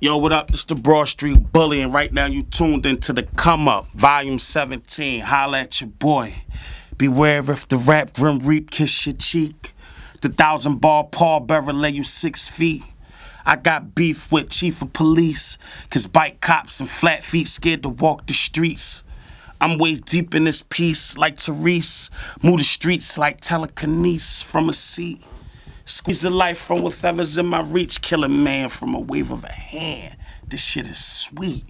Yo, what up? It's the Broad Street Bully, and right now you tuned into the Come Up, Volume 17. Holla at your boy. Beware if the rap grim reap kiss your cheek. The 1,000-bar Paul Bearer lay you 6 feet. I got beef with chief of police, cause bike cops and flat feet scared to walk the streets. I'm way deep in this piece like Therese. Move the streets like telekinesis from a seat. Squeeze the life from whatever's in my reach. Kill a man from a wave of a hand. This shit is sweet.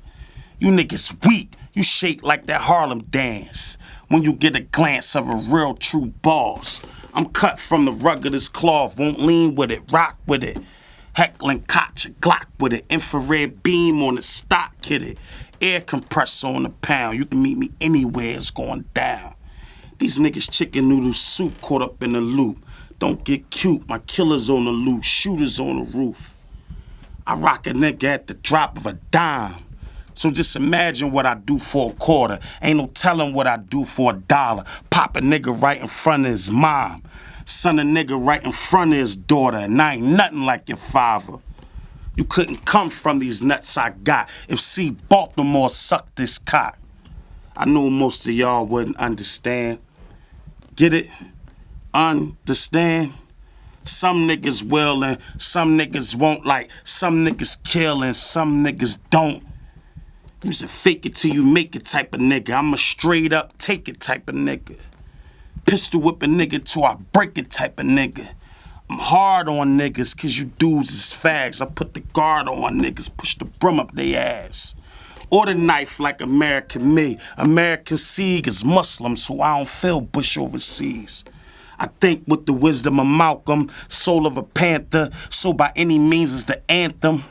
You niggas weak. You shake like that Harlem dance when you get a glance of a real true boss. I'm cut from the ruggedest cloth. Won't lean with it, rock with it. Heckling cotch, Glock with it. Infrared beam on the stock, kid it. Air compressor on the pound. You can meet me anywhere, it's going down. These niggas chicken noodle soup caught up in the loop. Don't get cute, my killer's on the loose, shooters on the roof. I rock a nigga at the drop of a dime. So just imagine what I do for a quarter. Ain't no telling what I do for $1. Pop a nigga right in front of his mom. Son a nigga right in front of his daughter. And I ain't nothing like your father. You couldn't come from these nuts I got if C. Baltimore sucked this cock. I know most of y'all wouldn't understand. Get it? Understand? Some niggas will and some niggas won't, like some niggas kill and some niggas don't. You's a fake it till you make it type of nigga. I'm a straight up take it type of nigga. Pistol whip a nigga till I break it type of nigga. I'm hard on niggas cause you dudes is fags. I put the guard on niggas, push the broom up they ass. Or the knife like American me. American Sieg is Muslim, so I don't feel Bush overseas. I think with the wisdom of Malcolm, soul of a panther, so by any means is the anthem.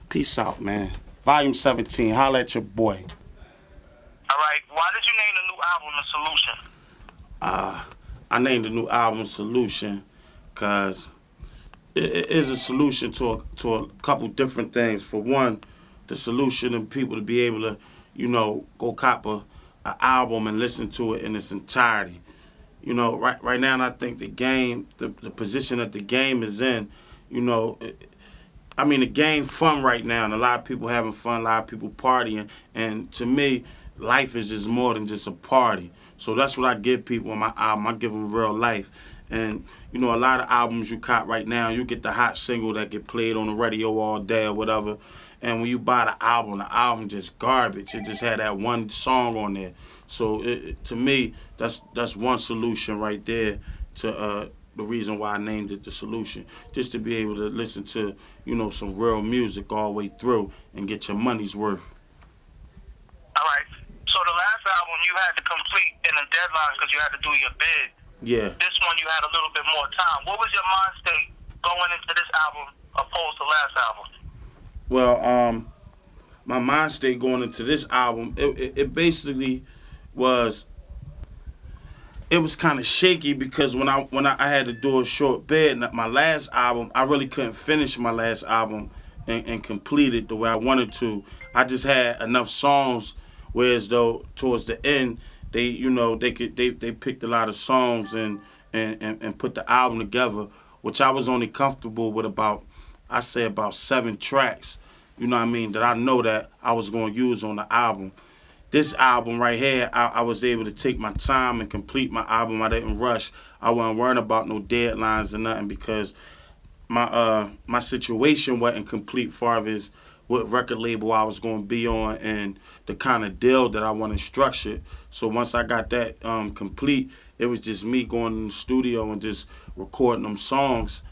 Peace out, man. Volume 17, holla at your boy. All right, why did you name the new album The Solution? I named the new album Solution because it is a solution to a couple different things. For one, the solution of people to be able to, go cop an album and listen to it in its entirety. Right now, I think the game, the position that the game is in, the game fun right now, and a lot of people having fun, a lot of people partying, and to me, life is just more than just a party. So that's what I give people on my album. I give them real life. And, a lot of albums you cop right now, you get the hot single that get played on the radio all day or whatever, and when you buy the album just garbage. It just had that one song on there. So to me, that's one solution right there to the reason why I named it The Solution. Just to be able to listen to, some real music all the way through and get your money's worth. All right. So the last album you had to complete in a deadline because you had to do your bid. Yeah. This one you had a little bit more time. What was your mind state going into this album opposed to last album? Well, my mind state going into this album, it basically was, it was kind of shaky because when I had to do a short bid, my last album, I really couldn't finish my last album and complete it the way I wanted to. I just had enough songs, whereas though towards the end, they picked a lot of songs and put the album together, which I was only comfortable with about 7 tracks, that I know that I was going to use on the album. This album right here, I was able to take my time and complete my album. I didn't rush. I wasn't worrying about no deadlines or nothing because my situation wasn't complete far as what record label I was going to be on and the kind of deal that I wanted structured. So once I got that complete, it was just me going in the studio and just recording them songs.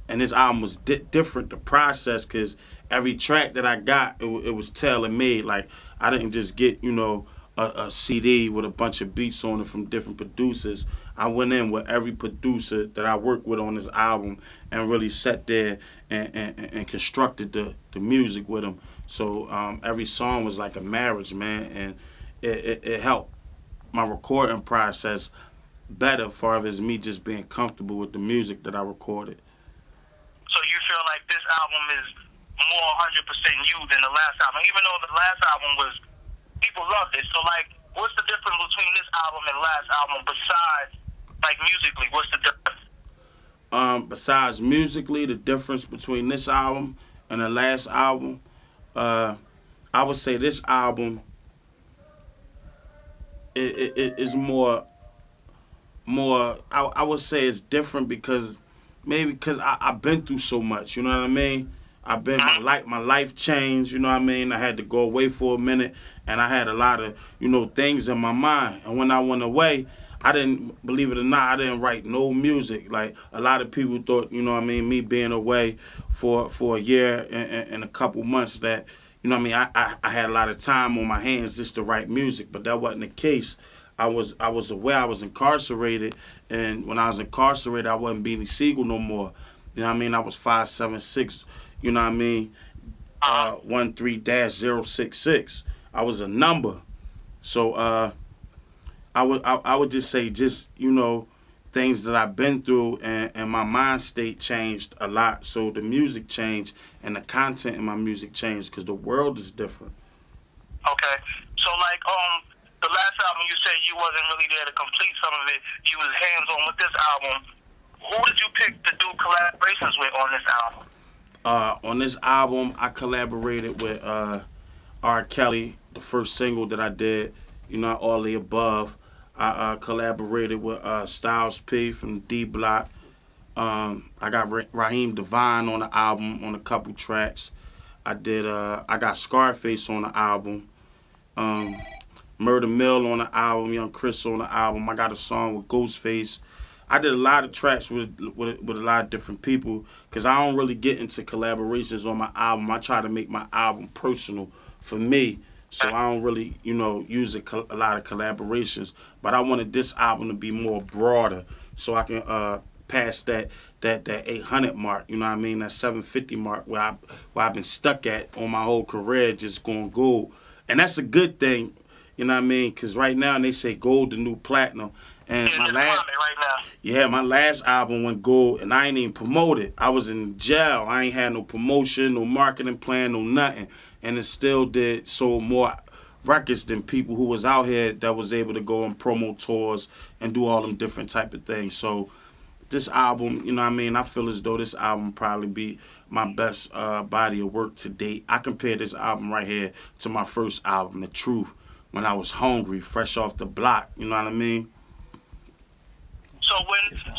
And this album was different, the process, because every track that I got, it was tailor-made. Like, I didn't just get, a CD with a bunch of beats on it from different producers. I went in with every producer that I worked with on this album and really sat there and constructed the music with them. So every song was like a marriage, man, and it helped my recording process better as far as me just being comfortable with the music that I recorded. So you feel like this album is more 100% you than the last album, even though the last album was, people loved it. So like, what's the difference between this album and last album besides, like, musically? What's the difference? Besides musically, the difference between this album And the last album, uh, I would say this album it is more. I would say it's different because maybe because I've been through so much. You know what I mean? I've been my life changed. You know what I mean? I had to go away for a minute, and I had a lot of things in my mind. And when I went away, I didn't believe it or not. I didn't write no music. Like a lot of people thought, you know what I mean, me being away for a year and a couple months that. You know what I mean? I had a lot of time on my hands just to write music, but that wasn't the case. I was aware I was incarcerated, and when I was incarcerated, I wasn't BEANIE SIGEL no more. You know what I mean? I was 576. You know what I mean? 13-066. I was a number. So I would just say things that I've been through and my mind state changed a lot. So the music changed and the content in my music changed because the world is different. Okay. So like the last album you said you wasn't really there to complete some of it. You was hands on with this album. Who did you pick to do collaborations with on this album? On this album I collaborated with R. Kelly, the first single that I did, All the Above. I collaborated with Styles P from D Block. I got Raheem Devine on the album on a couple tracks. I got Scarface on the album. Murder Mill on the album. Young Chris on the album. I got a song with Ghostface. I did a lot of tracks with a lot of different people because I don't really get into collaborations on my album. I try to make my album personal for me. So I don't really, use a lot of collaborations. But I wanted this album to be more broader so I can pass that 800 mark, you know what I mean, that 750 mark where I've been stuck at on my whole career, just going gold. And that's a good thing, you know what I mean, because right now they say gold the new platinum. And my last album went gold, and I ain't even promoted. I was in jail. I ain't had no promotion, no marketing plan, no nothing. And it still sold more records than people who was out here that was able to go on promo tours and do all them different type of things. So this album, you know what I mean, I feel as though this album probably be my best body of work to date. I compare this album right here to my first album, The Truth, when I was hungry, fresh off the block, you know what I mean? So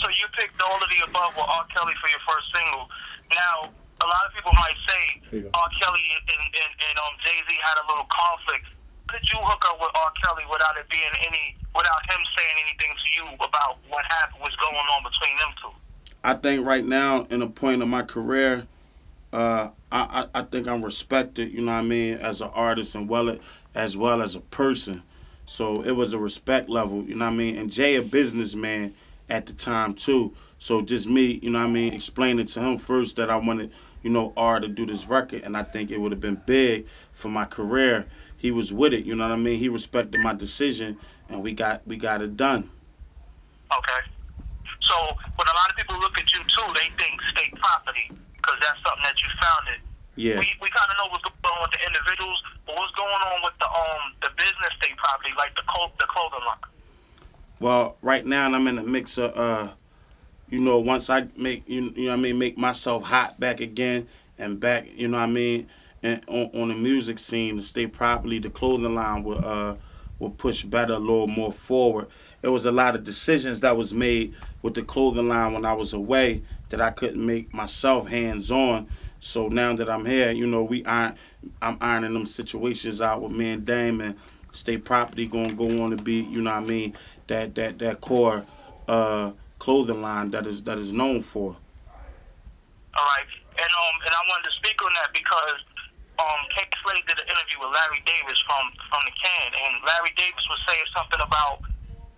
you picked All of the Above with R. Kelly for your first single. Now, a lot of people might say R. Kelly and Jay-Z had a little conflict. Could you hook up with R. Kelly without him saying anything to you about what happened, what's going on between them two? I think right now, in a point of my career, I think I'm respected, you know what I mean, as an artist and as well as a person. So it was a respect level, you know what I mean? And Jay a businessman at the time too. So just me, you know what I mean, explaining to him first that I wanted, R to do this record, and I think it would have been big for my career. He was with it, you know what I mean? He respected my decision, and we got it done. Okay. So when a lot of people look at you too, they think state property because that's something that you founded. Yeah. We kind of know what's going on with the individuals, but what's going on with the business state property, like the clothing line? Well, right now I'm in the mix of once I make myself hot back again and back, you know what I mean, and on the music scene, the state property, the clothing line will push better, a little more forward. There was a lot of decisions that was made with the clothing line when I was away that I couldn't make myself hands on. So now that I'm here, I'm ironing them situations out with me and Dame, and state property gonna go on to be, you know what I mean, that core clothing line that is known for. All right, and I wanted to speak on that because K Slade did an interview with Larry Davis from the Can, and Larry Davis was saying something about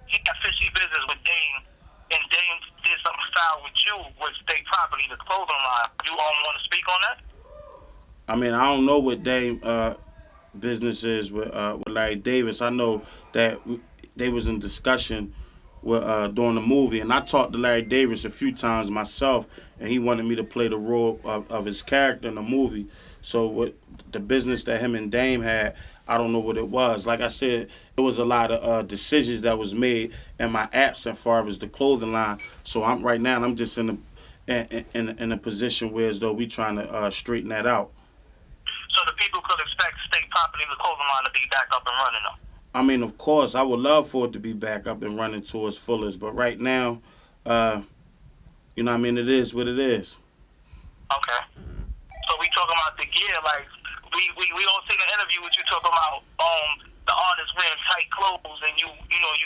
he got fishy business with Dame, and Dame did something foul with you with state property, the clothing line. You want to speak on that? I mean, I don't know what Dame business is with Larry Davis. I know that they was in discussion with during the movie, and I talked to Larry Davis a few times myself, and he wanted me to play the role of his character in the movie. So what the business that him and Dame had, I don't know what it was. Like I said, there was a lot of decisions that was made in my absence as far as the clothing line. So I'm just in in a position where as though we trying to straighten that out. So the people could expect State Property, the clothing line, to be back up and running though. I mean, of course, I would love for it to be back up and running to its fullest, but right now, you know what I mean, it is what it is. Okay. So we talking about the gear, like we all seen an interview with you talking about the artists wearing tight clothes, and you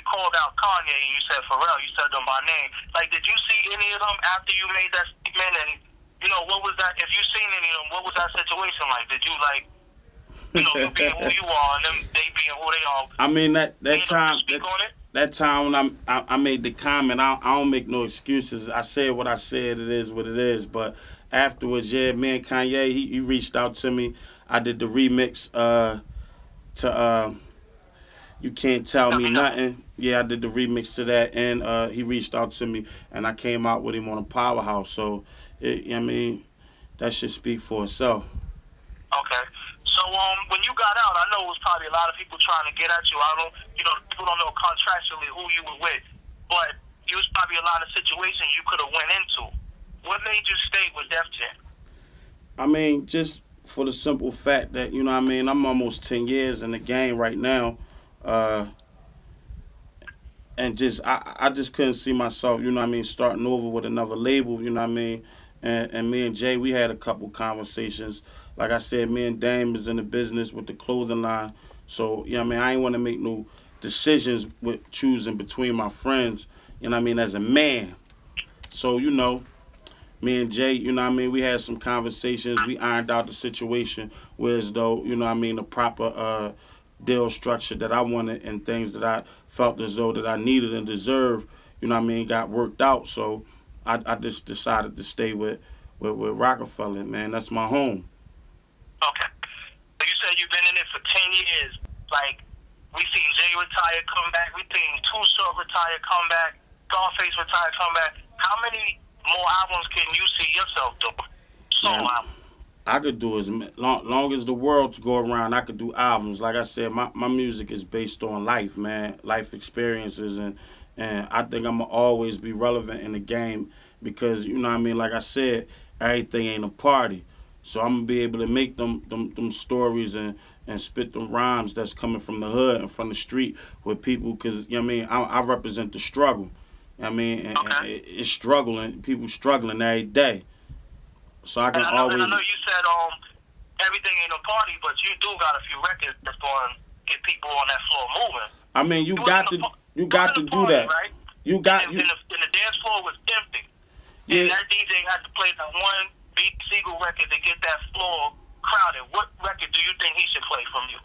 called out Kanye and you said Pharrell, you said them by name. Like, did you see any of them after you made that statement? And what was that? If you seen any of them, what was that situation like? Did you like, you being who you are and them they being who they are? I mean that time. Speak on it? That time when I made the comment, I don't make no excuses. I said what I said. It is what it is. But afterwards, yeah, me and Kanye, he reached out to me. I did the remix to You Can't Tell Me Nothing. Yeah, I did the remix to that, and he reached out to me, and I came out with him on a Powerhouse. So, I mean, that should speak for itself. Okay. So when you got out, I know it was probably a lot of people trying to get at you. I don't, people don't know contractually who you were with, but it was probably a lot of situations you could have went into. What made you stay with Def Jam? I mean, just for the simple fact that, I'm almost 10 years in the game right now, and just I just couldn't see myself, starting over with another label, and me and Jay, we had a couple conversations. Like I said, me and Dame is in the business with the clothing line. So, I ain't want to make no decisions with choosing between my friends, as a man. So, me and Jay, we had some conversations. We ironed out the situation whereas though, the proper deal structure that I wanted and things that I felt as though that I needed and deserved, got worked out. So I just decided to stay with Rockefeller, man. That's my home. Okay. So you said you've been in it for 10 years. Like, we seen Jay retire, come back. We seen Too Short retire, come back. Scarface retire, come back. How many more albums can you see yourself doing? Solo albums. I could do as long as the world go around. I could do albums. Like I said, my music is based on life, man, life experiences, and I think I'm gonna always be relevant in the game because like I said, everything ain't a party. So I'm gonna be able to make them stories and spit them rhymes that's coming from the hood and from the street with people, because I represent the struggle. And it's struggling. People struggling every day. So I can always. I know you said everything ain't a party, but you do got a few records that's going to get people on that floor moving. I mean, you got to do that. Right? You got and the dance floor was empty. Yeah. And that DJ had to play that one Beat SIGEL record to get that floor crowded. What record do you think he should play from you?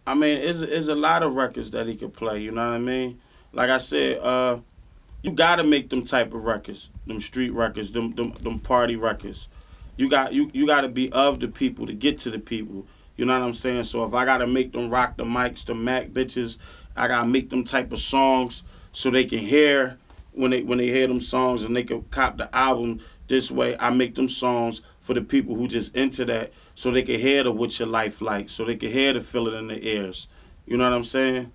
I mean, it's a lot of records that he could play. You know what I mean? Like I said, you gotta make them type of records, them street records, them party records. You gotta be of the people to get to the people. You know what I'm saying? So if I gotta make them rock the mics, the Mac bitches, I gotta make them type of songs so they can hear when they hear them songs and they can cop the album. This way, I make them songs for the people who just into that, so they can hear the What Your Life Like, so they can hear the Feel It in their ears. You know what I'm saying?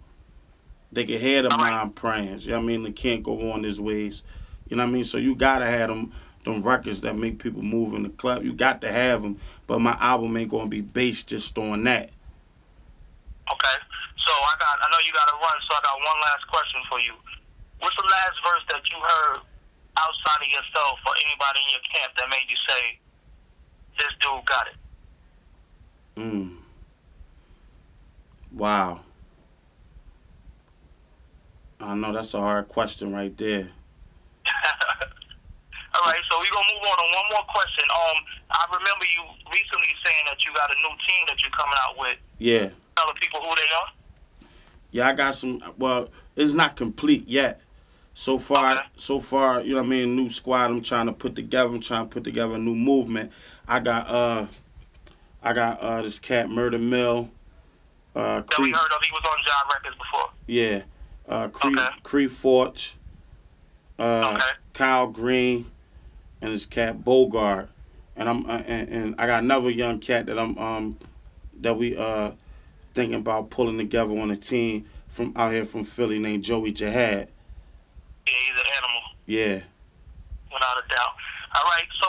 They can hear the mind prayings. You know what I mean? They can't go on these ways. You know what I mean? So you gotta have them records that make people move in the club. You got to have them. But my album ain't gonna be based just on that. Okay. So I know you gotta run. So I got one last question for you. What's the last verse that you heard outside of yourself or anybody in your camp that made you say, "This dude got it"? Wow. I know that's a hard question right there. All right, so we're going to move on to one more question. I remember you recently saying that you got a new team that you're coming out with. Yeah. Tell the people who they are. Yeah, I got some. Well, it's not complete yet. So far, you know what I mean, new squad I'm trying to put together. I'm trying to put together a new movement. I got this cat, Murder Mill. That we heard of. He was on Job Records before. Yeah. Cree Forge, Kyle Green, and this cat Bogart, and and I got another young cat that we thinking about pulling together on a team from out here from Philly named Joey Jihad. Yeah, he's an animal. Yeah. without a doubt. All right, so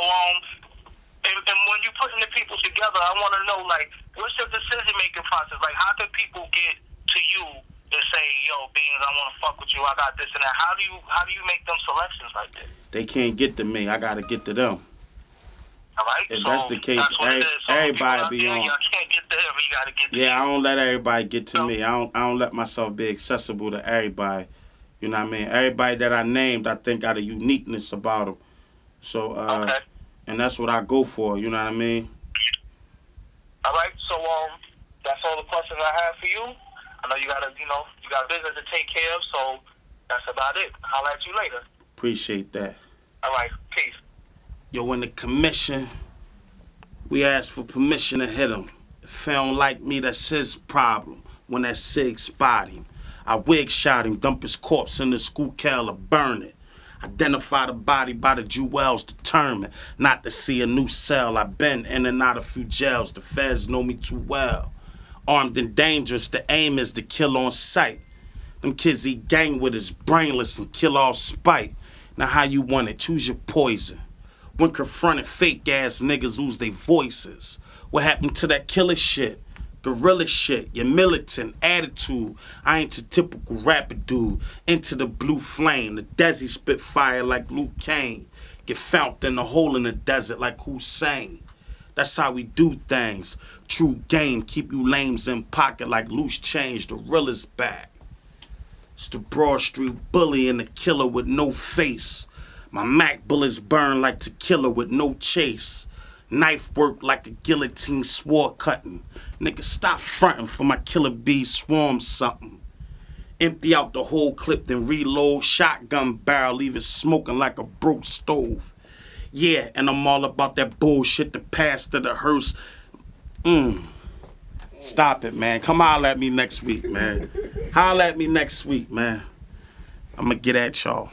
and when you putting the people together, I want to know, like, what's your decision making process? Like, how can people get to you and say, yo, Beans, I want to fuck with you, I got this and that? How do you make them selections like that? They can't get to me. I gotta get to them. All right, If so that's the case, everybody be on. Y'all can't get to him. You gotta get to Yeah, me. I don't let everybody get to me. I don't let myself be accessible to everybody. You know what I mean? Everybody that I named, I think got a uniqueness about them. So, Okay. and that's what I go for. You know what I mean? All right, so that's all the questions I have for you. I know you got business to take care of, so that's about it. Holla at you later. Appreciate that. All right, peace. Yo, in the commission, we asked for permission to hit him. If he don't like me, that's his problem. When that SIG spot him, I wig shot him, dump his corpse in the Schuylkill or burn it. Identify the body by the jewels, determined not to see a new cell. I've been in and out a few jails, the feds know me too well. Armed and dangerous, the aim is to kill on sight. Them kids eat gang with his brainless and kill off spite. Now how you want it, choose your poison. When confronted, fake ass niggas lose their voices. What happened to that killer shit? Guerrilla shit, your militant attitude. I ain't your typical rapper dude. Into the blue flame, the Desi spit fire like Luke Kane. Get found in a hole in the desert like Hussein. That's how we do things. True game, keep you lames in pocket like loose change. The realest back. It's the Broad Street bully and the killer with no face. My Mac bullets burn like tequila with no chase. Knife work like a guillotine sword cutting. Nigga, stop frontin' for my killer bee swarm something. Empty out the whole clip, then reload. Shotgun barrel, leave it smoking like a broke stove. Yeah, and I'm all about that bullshit, the past to the hearse. Stop it, man. Come holler at me next week, man. Holler at me next week, man. I'ma get at y'all.